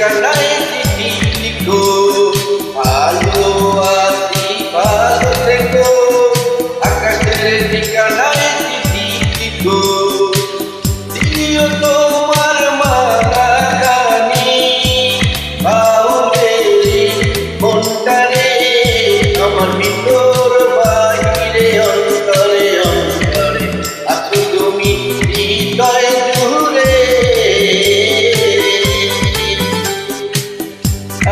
ঠিকানায় চিঠি লিখো, ভালো আছি ভালো থেকো, আকাশের ঠিকানায় চিঠি লিখো, দিও তোমার মালা কানি বাউলে মনটারে আমার ভিতর বাহিরে অন্তরে অন্তরে আছো তুমি হৃদয় জুড়ে,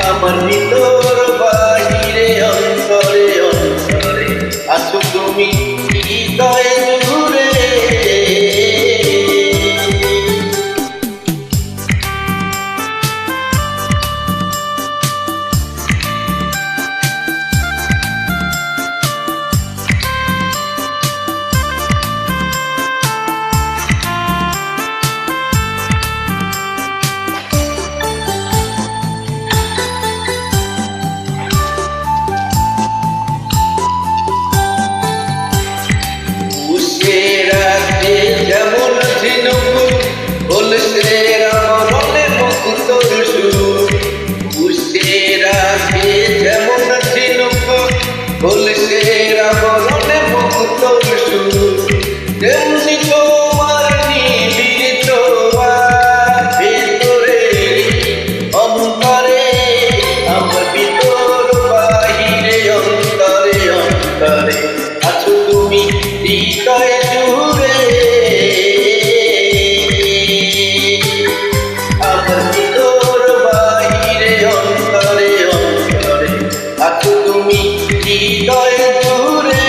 আমার ভিতর বাহিরে অন্তরে অন্তরে আছো তুমি হৃদয় জুড়ে। যেমন ঝিনুক বলছে রামরণে মুক্ত সুর, বুঝে রাখে যেমন ঝিনুক বলছে রামরণে মুক্ত সুর, তেমনি তোমার নিবিড় ভেতরে অন্তরে আমার ভিতর বাহিরে অন্তরে অন্তরে আছো তুমি হৃদয় জুড়ে, আমার ভিতর বাহিরে অন্তরে অন্তরে আছো তুমি হৃদয় জুড়ে।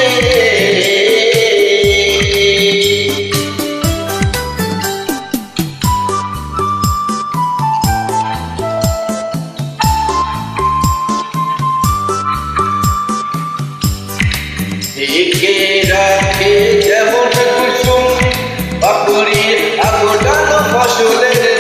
ঢেকে রাখে যেমন কুসুম পাপড়ির আগোটানো ফসলের